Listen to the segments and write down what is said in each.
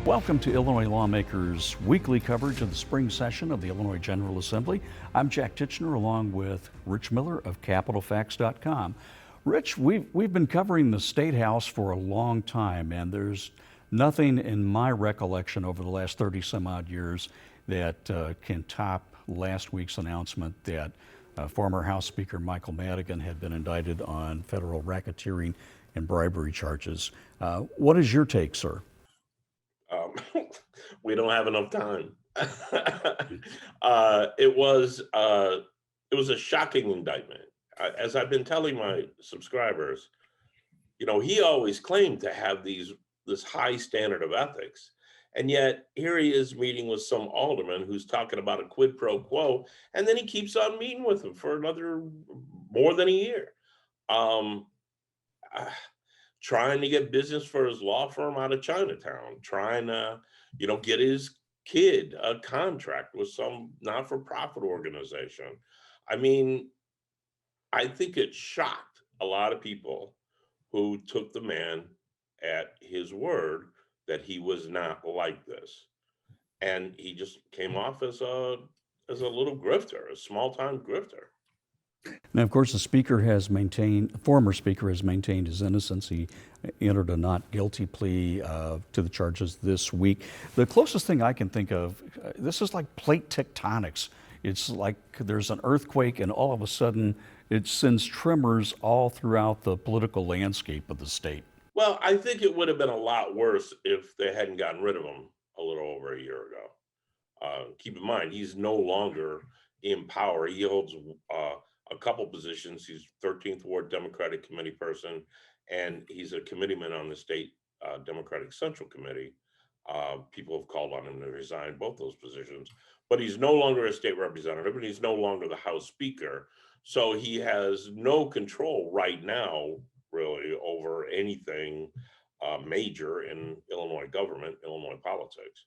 Welcome to Illinois Lawmakers' weekly coverage of the spring session of the Illinois General Assembly. I'm Jack Tichenor along with Rich Miller of CapitolFacts.com. Rich, we've been covering the State House for a long time, and there's nothing in my recollection over the last 30 some odd years that can top last week's announcement that former House Speaker Michael Madigan had been indicted on federal racketeering and bribery charges. What is your take, sir? We don't have enough time. It was a shocking indictment. As I've been telling my subscribers, he always claimed to have this high standard of ethics, and yet here he is meeting with some alderman who's talking about a quid pro quo, and then he keeps on meeting with him for another more than a year. Trying to get business for his law firm out of Chinatown, trying to, get his kid a contract with some not-for-profit organization. I mean, I think it shocked a lot of people who took the man at his word that he was not like this. And he just came off as a little grifter, a small-time grifter. Now, of course, the former speaker has maintained his innocence. He entered a not guilty plea to the charges this week. The closest thing I can think of, this is like plate tectonics. It's like there's an earthquake and all of a sudden it sends tremors all throughout the political landscape of the state. Well, I think it would have been a lot worse if they hadn't gotten rid of him a little over a year ago. Keep in mind, he's no longer in power. He holds a couple positions. He's 13th Ward Democratic Committee person, and he's a committeeman on the state Democratic Central Committee. People have called on him to resign both those positions, but he's no longer a state representative, and he's no longer the House Speaker. So he has no control right now, really, over anything major in Illinois government, Illinois politics,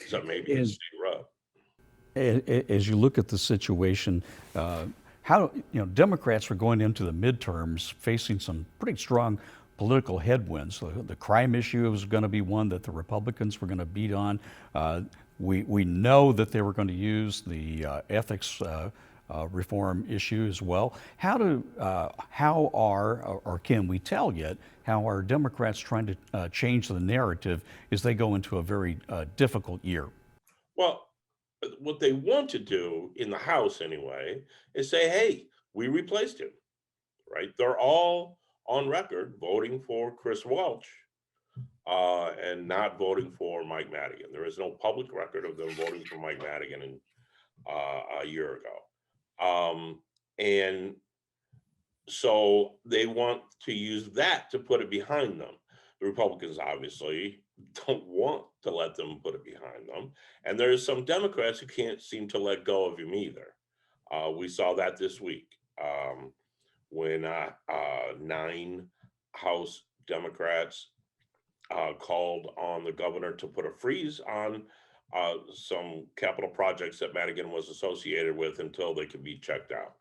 except maybe the state rep. As you look at the situation, how Democrats are going into the midterms facing some pretty strong political headwinds. The crime issue is going to be one that the Republicans were going to beat on. We know that they were going to use the ethics reform issue as well. Can we tell yet how are Democrats trying to change the narrative as they go into a very difficult year? Well, what they want to do in the House anyway is say, hey, we replaced him, right? They're all on record voting for Chris Welch and not voting for Mike Madigan. There is no public record of them voting for Mike Madigan a year ago. And so they want to use that to put it behind them. The Republicans obviously don't want to let them put it behind them. And there's some Democrats who can't seem to let go of him either. We saw that this week when 9 House Democrats called on the governor to put a freeze on some capital projects that Madigan was associated with until they could be checked out.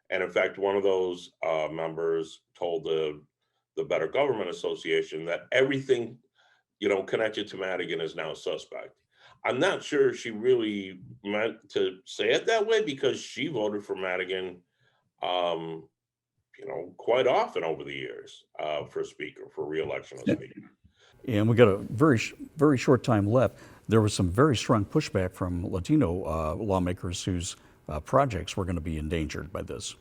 And in fact, one of those members told the Better Government Association that everything connected to Madigan is now suspect. I'm not sure she really meant to say it that way because she voted for Madigan, quite often over the years for re-election as speaker. And we got a very, very short time left. There was some very strong pushback from Latino lawmakers whose projects were going to be endangered by this.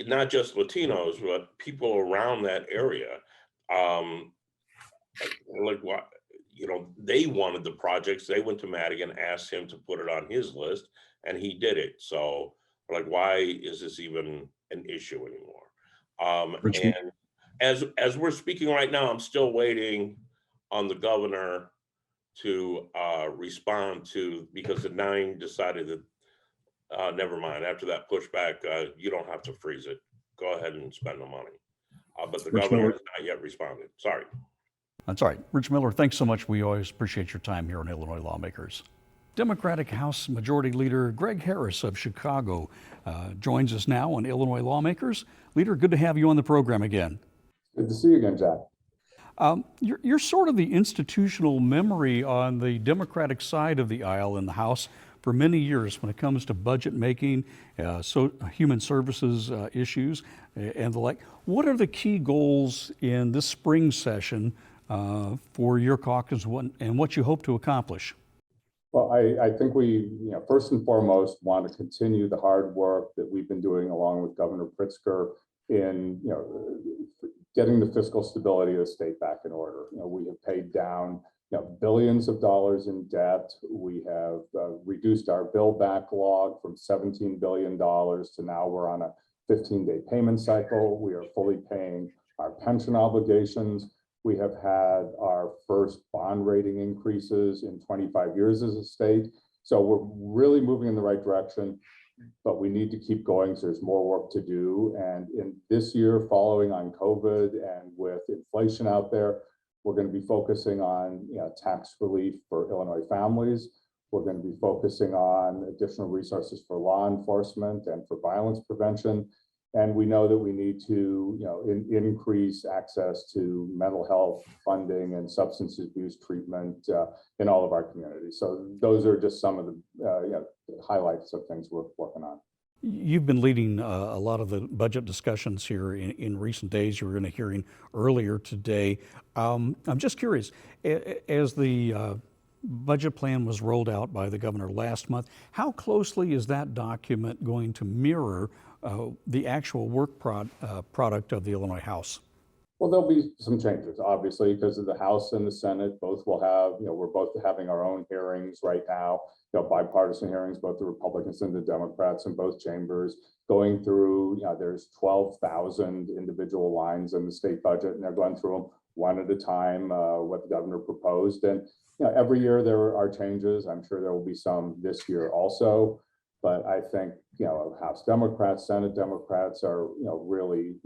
Not just Latinos, but people around that area. They wanted the projects. They went to Madigan, asked him to put it on his list, and he did it. So, why is this even an issue anymore? And as we're speaking right now, I'm still waiting on the governor to respond because the 9 decided that never mind. After that pushback, you don't have to freeze it. Go ahead and spend the money. But the governor has not yet responded. Sorry. That's all right. Rich Miller, thanks so much. We always appreciate your time here on Illinois Lawmakers. Democratic House Majority Leader Greg Harris of Chicago joins us now on Illinois Lawmakers. Leader, good to have you on the program again. Good to see you again, Jack. You're sort of the institutional memory on the Democratic side of the aisle in the House for many years when it comes to budget making, human services issues, and the like. What are the key goals in this spring session for your caucus and what you hope to accomplish? Well, I think we, first and foremost, want to continue the hard work that we've been doing along with Governor Pritzker in, getting the fiscal stability of the state back in order. We have paid down, billions of dollars in debt. We have reduced our bill backlog from $17 billion to now we're on a 15-day payment cycle. We are fully paying our pension obligations. We have had our first bond rating increases in 25 years as a state. So we're really moving in the right direction, but we need to keep going. So there's more work to do. And in this year, following on COVID and with inflation out there, we're going to be focusing on tax relief for Illinois families. We're going to be focusing on additional resources for law enforcement and for violence prevention. And we know that we need to, increase access to mental health funding and substance abuse treatment in all of our communities. So those are just some of the highlights of things we're working on. You've been leading a lot of the budget discussions here in recent days. You were in a hearing earlier today. I'm just curious, as the budget plan was rolled out by the governor last month, how closely is that document going to mirror the actual work product of the Illinois House? Well, there'll be some changes, obviously, because of the House and the Senate. Both will have, we're both having our own hearings right now, bipartisan hearings, both the Republicans and the Democrats in both chambers, going through, there's 12,000 individual lines in the state budget, and they're going through them one at a time, what the governor proposed. And, every year there are changes. I'm sure there will be some this year also. But I think, House Democrats, Senate Democrats are, really,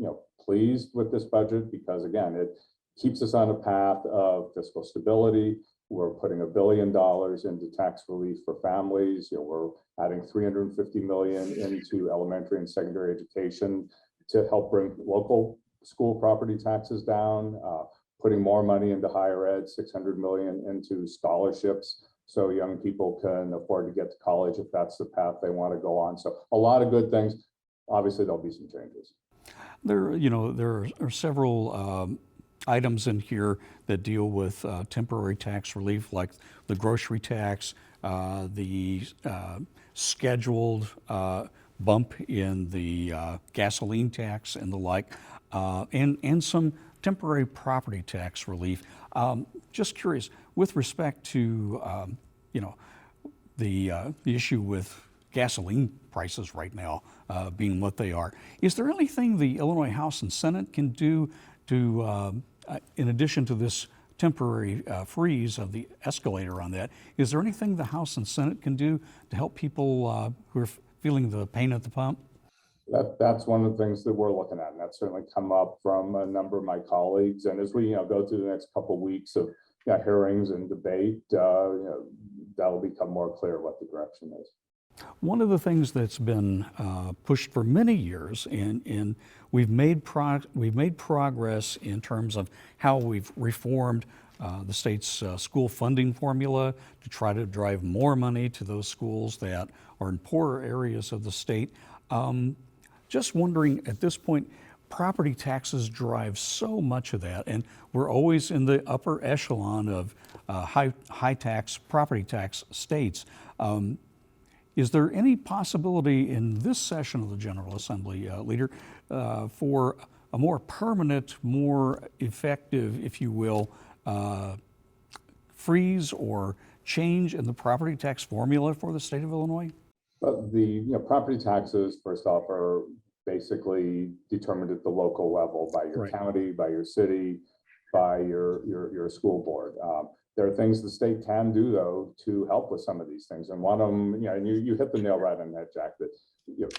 pleased with this budget because, again, it keeps us on a path of fiscal stability. We're putting $1 billion into tax relief for families. We're adding $350 million into elementary and secondary education to help bring local school property taxes down, putting more money into higher ed, $600 million into scholarships, so young people can afford to get to college if that's the path they want to go on. So a lot of good things. Obviously, there'll be some changes. There are several items in here that deal with temporary tax relief, like the grocery tax, the scheduled bump in the gasoline tax and the like, and some temporary property tax relief. Just curious, with respect to the issue with gasoline prices right now being what they are, is there anything the Illinois House and Senate can do to, in addition to this temporary freeze of the escalator on that, is there anything the House and Senate can do to help people who are feeling the pain at the pump? That's one of the things that we're looking at, and that's certainly come up from a number of my colleagues. And as we go through the next couple of weeks of hearings and debate, that'll become more clear what the direction is. One of the things that's been pushed for many years, and we've made progress in terms of how we've reformed the state's school funding formula to try to drive more money to those schools that are in poorer areas of the state. Just wondering, at this point, property taxes drive so much of that, and we're always in the upper echelon of high tax property tax states. Is there any possibility in this session of the General Assembly, Leader, for a more permanent, more effective, if you will, freeze or change in the property tax formula for the state of Illinois? But the property taxes, first off, are basically determined at the local level by your county, by your city, by your school board. There are things the state can do, though, to help with some of these things. And one of them, and you hit the nail right on that, Jack, that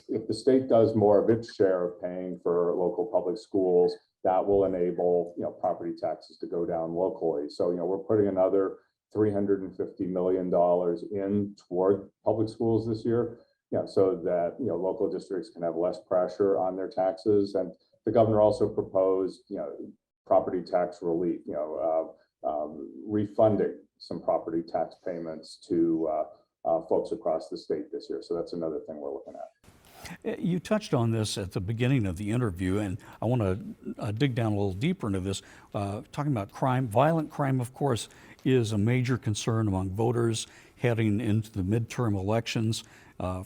if the state does more of its share of paying for local public schools, that will enable property taxes to go down locally. So we're putting another $350 million in toward public schools this year, so that local districts can have less pressure on their taxes. And the governor also proposed property tax relief, refunding some property tax payments to folks across the state this year. So that's another thing we're looking at. You touched on this at the beginning of the interview, and I want to dig down a little deeper into this. Talking about crime, violent crime, of course, is a major concern among voters heading into the midterm elections.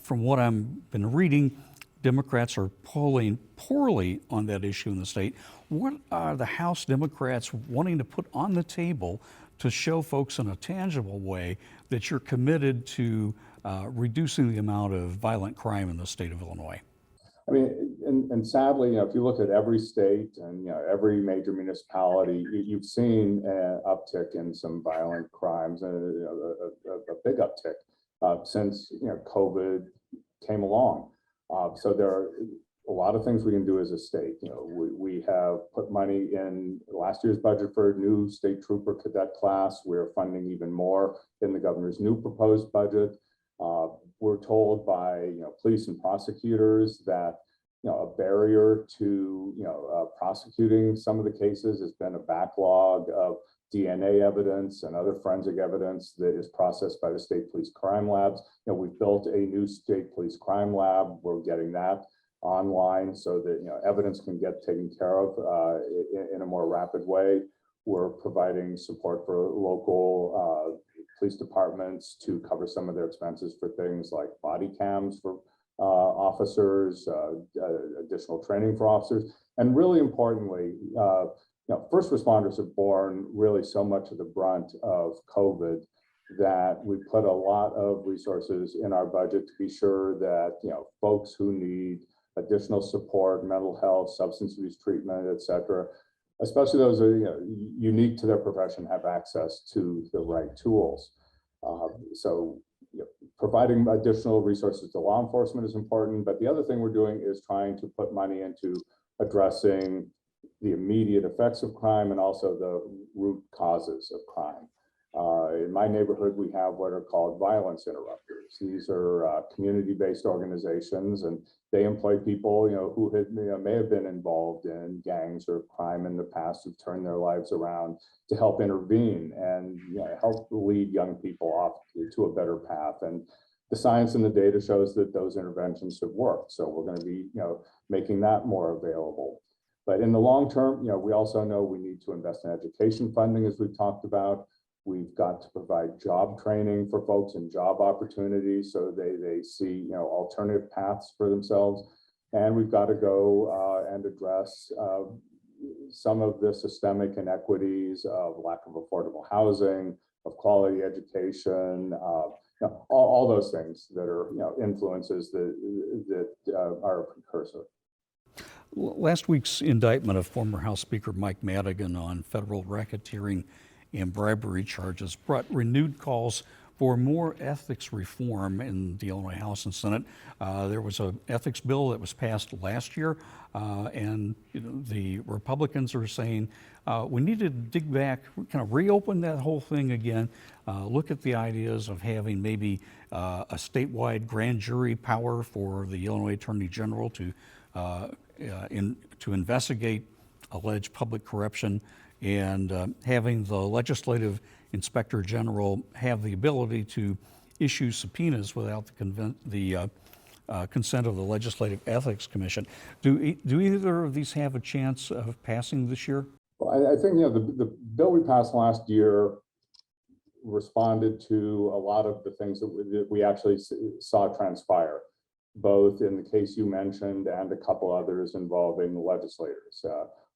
From what I've been reading, Democrats are polling poorly on that issue in the state. What are the House Democrats wanting to put on the table to show folks in a tangible way that you're committed to reducing the amount of violent crime in the state of Illinois? I mean, and sadly, if you look at every state and every major municipality, you've seen an uptick in some violent crimes, a big uptick since COVID came along. So there are a lot of things we can do as a state. We have put money in last year's budget for a new state trooper cadet class. We're funding even more in the governor's new proposed budget. We're told by police and prosecutors that a barrier to prosecuting some of the cases has been a backlog of DNA evidence and other forensic evidence that is processed by the state police crime labs. We've built a new state police crime lab. We're getting that online so that evidence can get taken care of in a more rapid way. We're providing support for local police departments to cover some of their expenses for things like body cams for officers, additional training for officers, and really importantly, first responders have borne really so much of the brunt of COVID that we put a lot of resources in our budget to be sure that folks who need additional support, mental health, substance abuse treatment, et cetera, especially those who are unique to their profession, have access to the right tools. So providing additional resources to law enforcement is important, but the other thing we're doing is trying to put money into addressing the immediate effects of crime and also the root causes of crime. In my neighborhood, we have what are called violence interrupters. These are community-based organizations, and they employ people who may have been involved in gangs or crime in the past, who've turned their lives around to help intervene and help lead young people off to a better path. And the science and the data shows that those interventions have worked. So we're going to be making that more available. But in the long term, we also know we need to invest in education funding, as we've talked about. We've got to provide job training for folks and job opportunities so they see alternative paths for themselves. And we've got to go and address some of the systemic inequities of lack of affordable housing, of quality education, all those things that are influences that are a precursor. Last week's indictment of former House Speaker Mike Madigan on federal racketeering and bribery charges brought renewed calls for more ethics reform in the Illinois House and Senate. There was an ethics bill that was passed last year, and the Republicans are saying we need to dig back, kind of reopen that whole thing again, look at the ideas of having maybe a statewide grand jury power for the Illinois Attorney General to investigate alleged public corruption, and having the legislative inspector general have the ability to issue subpoenas without the consent of the Legislative Ethics Commission. Do either of these have a chance of passing this year? Well, I think the bill we passed last year responded to a lot of the things that we actually saw transpire, both in the case you mentioned and a couple others involving legislators,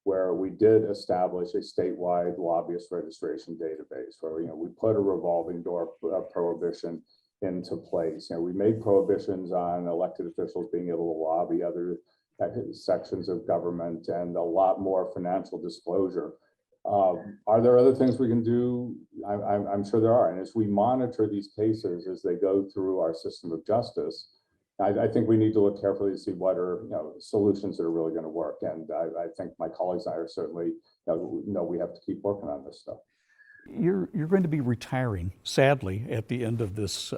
where we did establish a statewide lobbyist registration database, where we put a revolving door prohibition into place. We made prohibitions on elected officials being able to lobby other sections of government, and a lot more financial disclosure. Are there other things we can do? I'm sure there are. And as we monitor these cases as they go through our system of justice, I think we need to look carefully to see what are solutions that are really going to work. And I think my colleagues and I are certainly know we have to keep working on this stuff. You're going to be retiring, sadly, at the end of this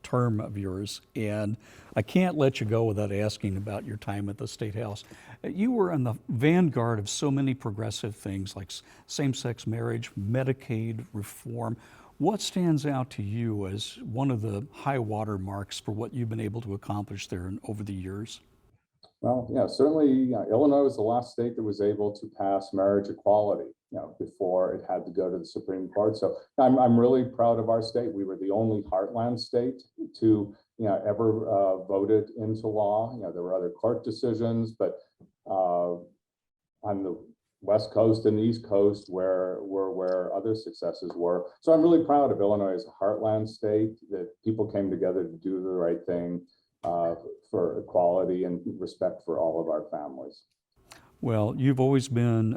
term of yours, and I can't let you go without asking about your time at the State House. You were on the vanguard of so many progressive things like same-sex marriage, Medicaid reform. What stands out to you as one of the high water marks for what you've been able to accomplish there over the years? Well, yeah, certainly, Illinois was the last state that was able to pass marriage equality, before it had to go to the Supreme Court. So I'm really proud of our state. We were the only heartland state to, ever voted into law. There were other court decisions, but on the West Coast and the East Coast where other successes were. So I'm really proud of Illinois as a heartland state, that people came together to do the right thing for equality and respect for all of our families. Well, you've always been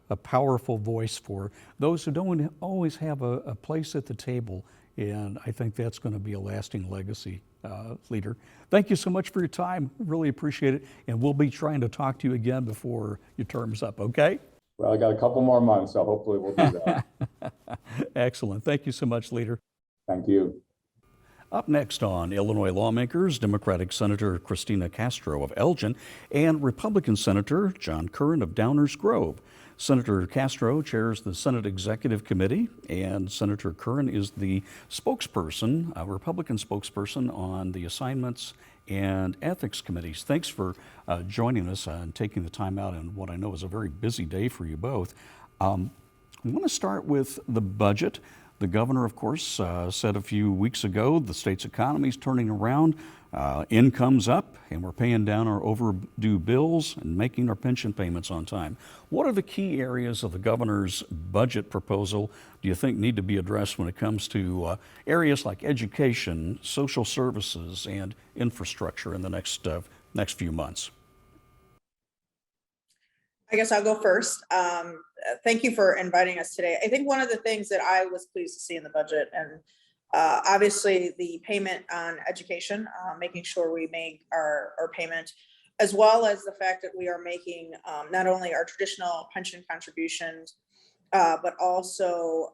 a powerful voice for those who don't always have a place at the table, and I think that's going to be a lasting legacy, leader. Thank you so much for your time. Really appreciate it, and we'll be trying to talk to you again before your term's up, okay? Well, I got a couple more months, so hopefully we'll do that. Excellent. Thank you so much, leader. Thank you. Up next on Illinois Lawmakers, Democratic Senator Cristina Castro of Elgin and Republican Senator Sen Curran of Downers Grove. Senator Castro chairs the Senate Executive Committee, and Senator Curran is the spokesperson, a Republican spokesperson on the Assignments and Ethics Committees. Thanks for joining us and taking the time out in what I know is a very busy day for you both. I want to start with the budget. The governor, of course, said a few weeks ago the state's economy is turning around, income's up, and we're paying down our overdue bills and making our pension payments on time. What are the key areas of the governor's budget proposal do you think need to be addressed when it comes to areas like education, social services, and infrastructure in the next few months? I guess I'll go first. Thank you for inviting us today. I think one of the things that I was pleased to see in the budget, and obviously the payment on education, making sure we make our payment, as well as the fact that we are making not only our traditional pension contributions, but also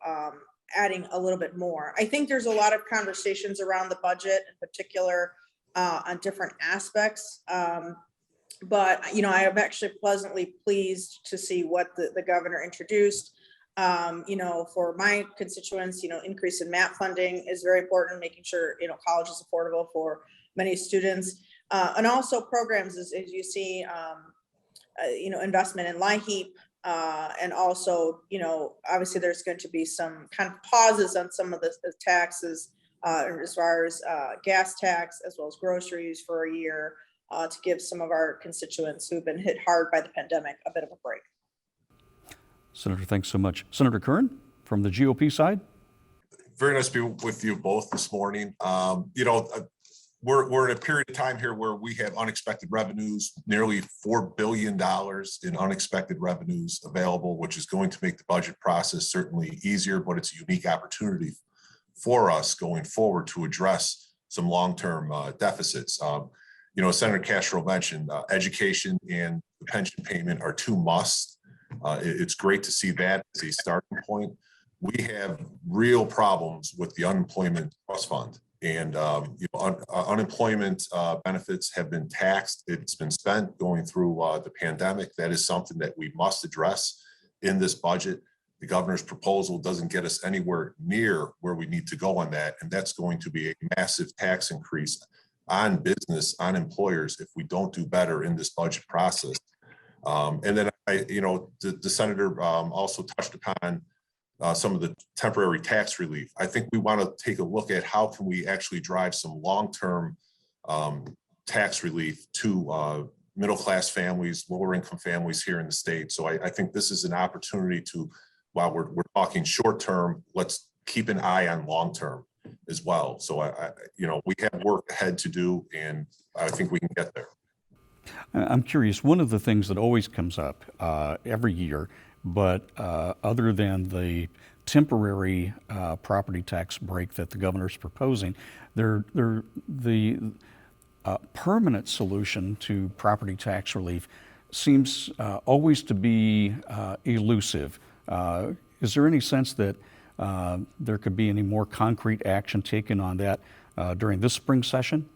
adding a little bit more. I think there's a lot of conversations around the budget in particular on different aspects. But, I am actually pleasantly pleased to see what the governor introduced. For my constituents, increase in MAP funding is very important, making sure, college is affordable for many students. And also programs, as you see, investment in LIHEAP. And also, obviously there's going to be some kind of pauses on some of the taxes as far as gas tax, as well as groceries for a year. To give some of our constituents who've been hit hard by the pandemic a bit of a break. Senator, thanks so much. Senator Curran, from the GOP side. Very nice to be with you both this morning. We're in a period of time here where we have unexpected revenues, nearly $4 billion in unexpected revenues available, which is going to make the budget process certainly easier, but it's a unique opportunity for us going forward to address some long-term deficits. Senator Castro mentioned education and the pension payment are two musts. It's great to see that as a starting point. We have real problems with the unemployment trust fund, and unemployment benefits have been taxed. It's been spent going through the pandemic. That is something that we must address in this budget. The governor's proposal doesn't get us anywhere near where we need to go on that, and that's going to be a massive tax increase on business, on employers, if we don't do better in this budget process. And then the senator also touched upon some of the temporary tax relief. I think we want to take a look at how can we actually drive some long-term tax relief to middle-class families, lower-income families here in the state. So I think this is an opportunity to, while we're talking short-term, let's keep an eye on long-term as well. So we have work ahead to do, and I think we can get there. I'm curious, one of the things that always comes up every year, but other than the temporary property tax break that the governor's proposing, the permanent solution to property tax relief seems always to be elusive. Is there any sense that there could be any more concrete action taken on that during this spring session?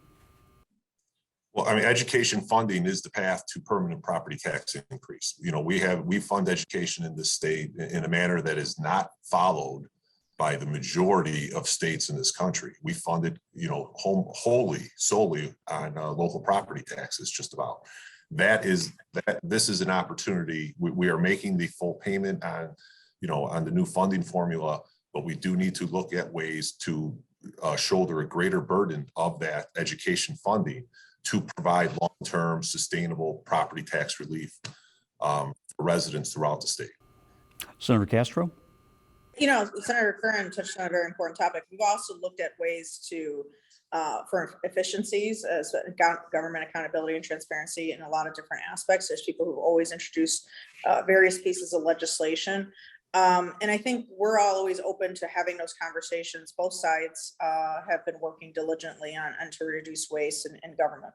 Well, I mean, education funding is the path to permanent property tax increase. You know, we fund education in this state in a manner that is not followed by the majority of states in this country. We funded, you know, solely on local property taxes, just about. This is an opportunity. We are making the full payment on, you know, on the new funding formula, but we do need to look at ways to shoulder a greater burden of that education funding to provide long-term sustainable property tax relief for residents throughout the state. Senator Castro? You know, Senator Curran touched on a very important topic. We've also looked at ways to, for efficiencies as government accountability and transparency in a lot of different aspects. There's people who've always introduced various pieces of legislation. And I think we're all always open to having those conversations. Both sides have been working diligently on to reduce waste in government.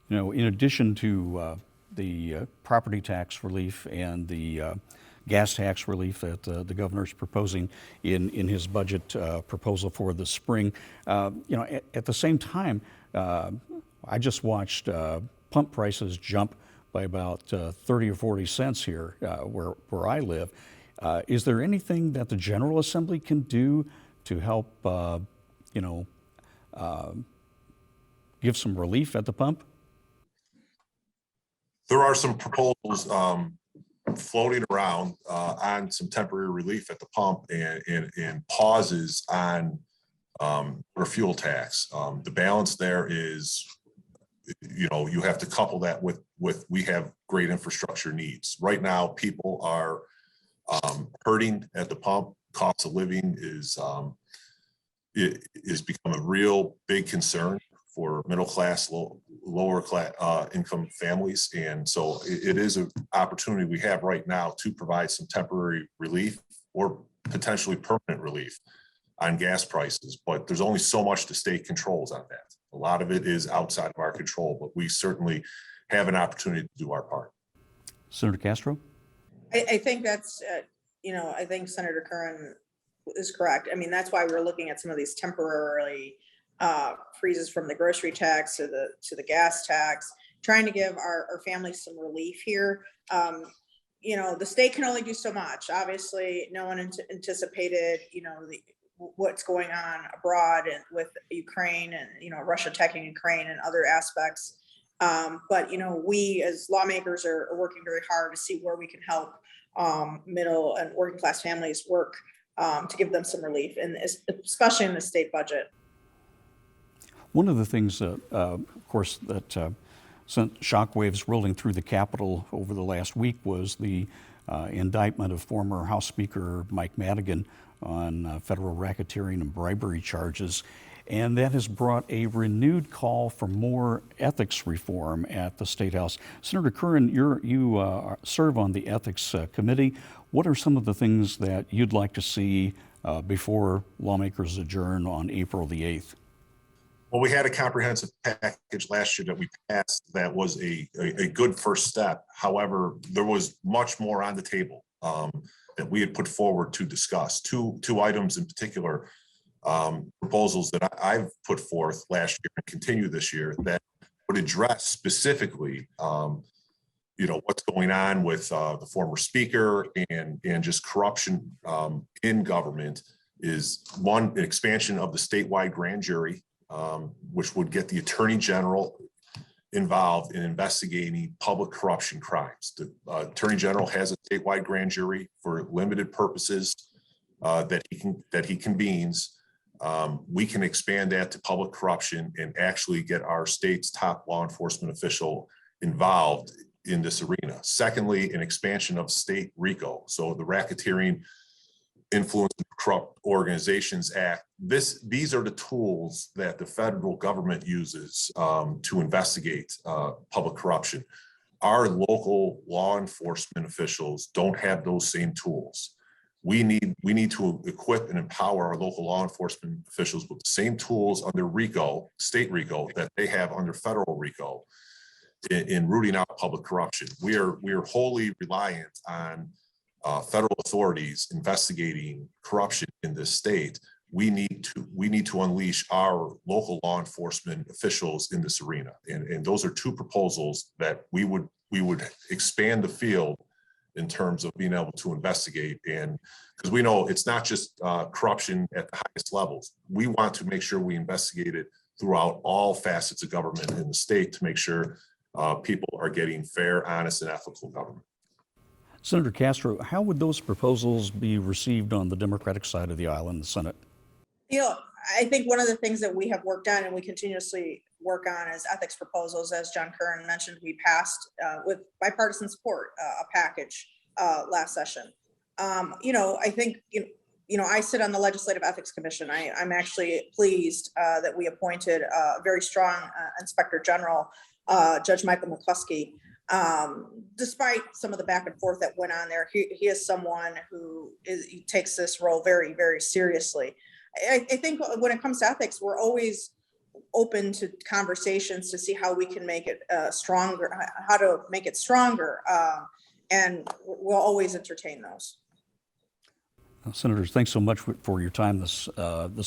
You know, in addition to the property tax relief and the gas tax relief that the governor's proposing in his budget proposal for the spring, you know, at the same time, I just watched pump prices jump by about 30 or 40 cents here where I live. Is there anything that the General Assembly can do to help, you know, give some relief at the pump? There are some proposals floating around on some temporary relief at the pump and pauses on or fuel tax. The balance there is, you know, you have to couple that with we have great infrastructure needs. Right now, people are hurting at the pump. Cost of living is become a real big concern for middle class, lower class income families. And so it is an opportunity we have right now to provide some temporary relief or potentially permanent relief on gas prices. But there's only so much the state controls on that. A lot of it is outside of our control, but we certainly have an opportunity to do our part. Senator Castro? I think that's, you know, I think Senator Curran is correct. I mean, that's why we're looking at some of these temporarily freezes from the grocery tax to the gas tax, trying to give our families some relief here. You know, the state can only do so much. Obviously, no one anticipated, you know, what's going on abroad and with Ukraine and, you know, Russia attacking Ukraine and other aspects. But, you know, we as lawmakers are working very hard to see where we can help middle and working class families work to give them some relief, and especially in the state budget. One of the things, of course, that sent shockwaves rolling through the Capitol over the last week was the indictment of former House Speaker Mike Madigan on federal racketeering and bribery charges. And that has brought a renewed call for more ethics reform at the State House. Senator Curran, you serve on the Ethics Committee. What are some of the things that you'd like to see before lawmakers adjourn on April the 8th? Well, we had a comprehensive package last year that we passed that was a good first step. However, there was much more on the table that we had put forward to discuss. Two items in particular, proposals that I've put forth last year and continue this year that would address specifically, you know, what's going on with the former speaker and just corruption in government is one, an expansion of the statewide grand jury, which would get the Attorney General involved in investigating public corruption crimes. The Attorney General has a statewide grand jury for limited purposes that he convenes. We can expand that to public corruption and actually get our state's top law enforcement official involved in this arena. Secondly, an expansion of state RICO. So the Racketeering, Influence and Corrupt Organizations Act. These are the tools that the federal government uses to investigate public corruption. Our local law enforcement officials don't have those same tools. We need to equip and empower our local law enforcement officials with the same tools under RICO, state RICO, that they have under federal RICO in rooting out public corruption. We are wholly reliant on federal authorities investigating corruption in this state, we need to unleash our local law enforcement officials in this arena. And those are two proposals that we would expand the field in terms of being able to investigate. And because we know it's not just corruption at the highest levels, we want to make sure we investigate it throughout all facets of government in the state to make sure people are getting fair, honest, and ethical government. Senator Castro, how would those proposals be received on the Democratic side of the aisle in the Senate? You know, I think one of the things that we have worked on and we continuously work on is ethics proposals. As Sen Curran mentioned, we passed with bipartisan support a package last session. I think, I sit on the Legislative Ethics Commission. I'm actually pleased that we appointed a very strong Inspector General, Judge Michael McCluskey. Despite some of the back and forth that went on there, he is someone who he takes this role very, very seriously. I think when it comes to ethics, we're always open to conversations to see how we can make it stronger, how to make it stronger, and we'll always entertain those. Senators, thanks so much for your time this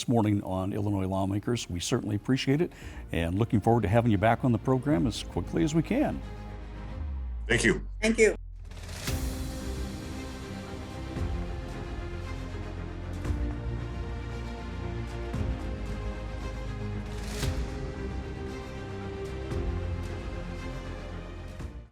morning on Illinois Lawmakers. We certainly appreciate it, and looking forward to having you back on the program as quickly as we can. Thank you. Thank you.